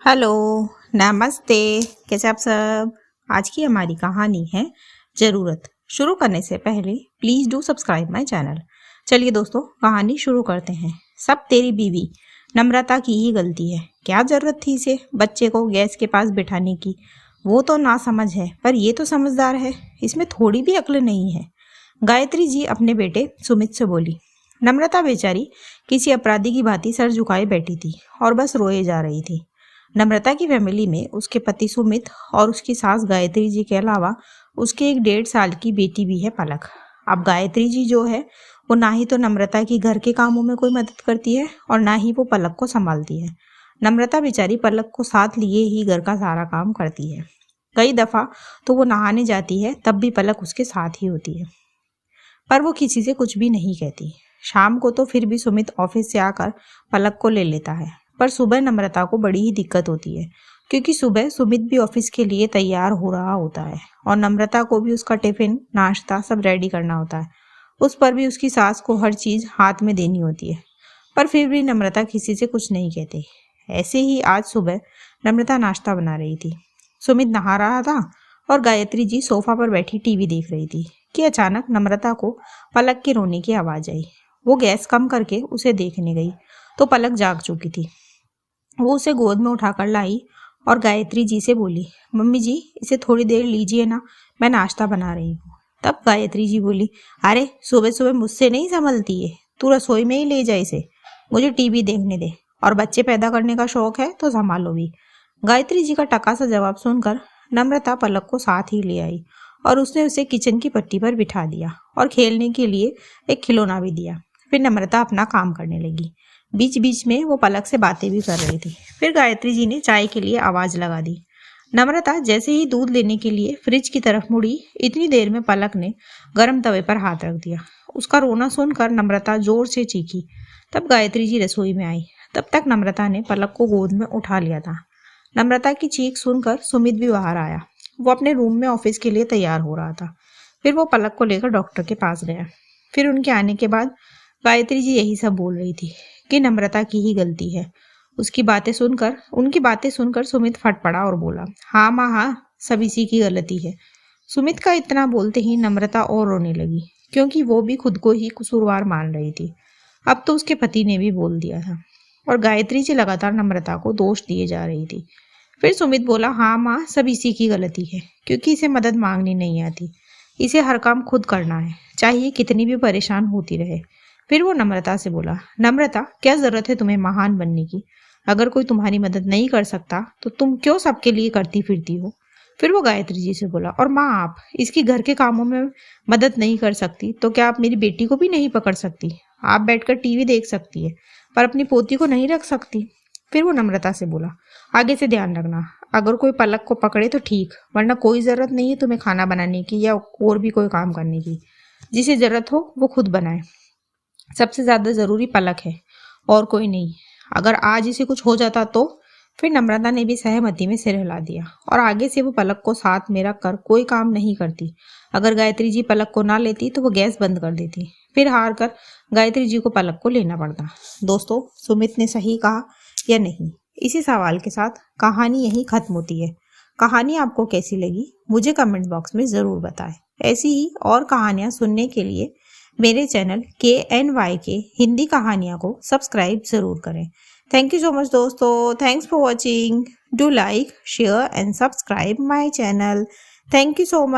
Hello, नमस्ते। कैसे आप सब। आज की हमारी कहानी है ज़रूरत। शुरू करने से पहले please do subscribe my channel. चलिए दोस्तों, कहानी शुरू करते हैं। सब तेरी बीवी नम्रता की ही गलती है। क्या ज़रूरत थी इसे बच्चे को गैस के पास बिठाने की। वो तो नासमझ है, पर ये तो समझदार है। इसमें थोड़ी भी अक्ल नहीं है। गायत्री जी अपने बेटे सुमित से बोली। नम्रता बेचारी किसी अपराधी की भांति सर झुकाए बैठी थी और बस रोए जा रही थी। नम्रता की फैमिली में उसके पति सुमित और उसकी सास गायत्री जी के अलावा उसके एक 1.5 साल की बेटी भी है पलक। अब गायत्री जी जो है वो ना ही तो नम्रता की घर के कामों में कोई मदद करती है और ना ही वो पलक को संभालती है। नम्रता बेचारी पलक को साथ लिए ही घर का सारा काम करती है। कई दफा तो वो नहाने जाती है तब भी पलक उसके साथ ही होती है, पर वो किसी से कुछ भी नहीं कहती। शाम को तो फिर भी सुमित ऑफिस से आकर पलक को ले लेता है, पर सुबह नम्रता को बड़ी ही दिक्कत होती है, क्योंकि सुबह सुमित भी ऑफिस के लिए तैयार हो रहा होता है और नम्रता को भी उसका टिफिन नाश्ता सब रेडी करना होता है। उस पर भी उसकी सास को हर चीज हाथ में देनी होती है, पर फिर भी नम्रता किसी से कुछ नहीं कहती। ऐसे ही आज सुबह नम्रता नाश्ता बना रही थी। सुमित नहा रहा था और गायत्री जी सोफा पर बैठी टीवी देख रही थी कि अचानक नम्रता को पलक के रोने की आवाज आई। वो गैस कम करके उसे देखने गई तो पलक जाग चुकी थी। वो उसे गोद में उठाकर लाई और गायत्री जी से बोली, मम्मी जी इसे थोड़ी देर लीजिए ना, मैं नाश्ता बना रही हूँ। तब गायत्री जी बोली, अरे सुबह सुबह मुझसे नहीं संभलती है, तू रसोई में ही ले जा इसे, मुझे टीवी देखने दे, और बच्चे पैदा करने का शौक है तो संभालो भी। गायत्री जी का टका सा जवाब सुनकर नम्रता पलक को साथ ही ले आई और उसने उसे किचन की पट्टी पर बिठा दिया और खेलने के लिए एक खिलौना भी दिया। फिर नम्रता अपना काम करने लगी। बीच बीच में वो पलक से बातें भी कर रही थी। फिर गायत्री जी ने चाय के लिए आवाज लगा दी। नम्रता जैसे ही दूध लेने के लिए फ्रिज की तरफ मुड़ी, इतनी देर में पलक ने गर्म तवे पर हाथ रख दिया। उसका रोना सुनकर नम्रता जोर से चीखी। तब गायत्री जी रसोई में आई। तब तक नम्रता ने पलक को गोद में उठा लिया था। नम्रता की चीख सुनकर सुमित भी बाहर आया। वो अपने रूम में ऑफिस के लिए तैयार हो रहा था। फिर वो पलक को लेकर डॉक्टर के पास गया। फिर उनके आने के बाद गायत्री जी यही सब बोल रही थी कि नम्रता की ही गलती है। उनकी बातें सुनकर सुमित फट पड़ा और बोला, हाँ माँ हाँ, सब इसी की गलती है। सुमित का इतना बोलते ही नम्रता और रोने लगी, क्योंकि वो भी खुद को ही कसूरवार मान रही थी। अब तो उसके पति ने भी बोल दिया था और गायत्री जी लगातार नम्रता को दोष दिए जा रही थी। फिर सुमित बोला, हाँ माँ, सब इसी की गलती है, क्योंकि इसे मदद मांगनी नहीं आती। इसे हर काम खुद करना है, चाहे कितनी भी परेशान होती रहे। फिर वो नम्रता से बोला, नम्रता क्या जरूरत है तुम्हें महान बनने की। अगर कोई तुम्हारी मदद नहीं कर सकता तो तुम क्यों सबके लिए करती फिरती हो। फिर वो गायत्री जी से बोला, और माँ आप इसकी घर के कामों में मदद नहीं कर सकती तो क्या आप मेरी बेटी को भी नहीं पकड़ सकती। आप बैठकर टीवी देख सकती है पर अपनी पोती को नहीं रख सकती। फिर वो नम्रता से बोला, आगे से ध्यान रखना, अगर कोई पलक को पकड़े तो ठीक, वरना कोई जरूरत नहीं है तुम्हें खाना बनाने की या और भी कोई काम करने की। जिसे जरूरत हो वो खुद बनाए। सबसे ज्यादा जरूरी पलक है और कोई नहीं। अगर आज इसे कुछ हो जाता तो। फिर नम्रता ने भी सहमति में सिर हिला दिया और आगे से वो पलक को साथ में रख कर कोई काम नहीं करती। अगर गायत्री जी पलक को ना लेती तो वो गैस बंद कर देती। फिर हार कर गायत्री जी को पलक को लेना पड़ता। दोस्तों, सुमित ने सही कहा या नहीं, इसी सवाल के साथ कहानी यहीं खत्म होती है। कहानी आपको कैसी लगी मुझे कमेंट बॉक्स में जरूर बताएं। ऐसी ही और कहानियां सुनने के लिए मेरे चैनल KNY के हिंदी कहानियां को सब्सक्राइब जरूर करें। थैंक यू सो मच दोस्तों। Thanks for watching. Do like, share and subscribe my channel. Thank you so much.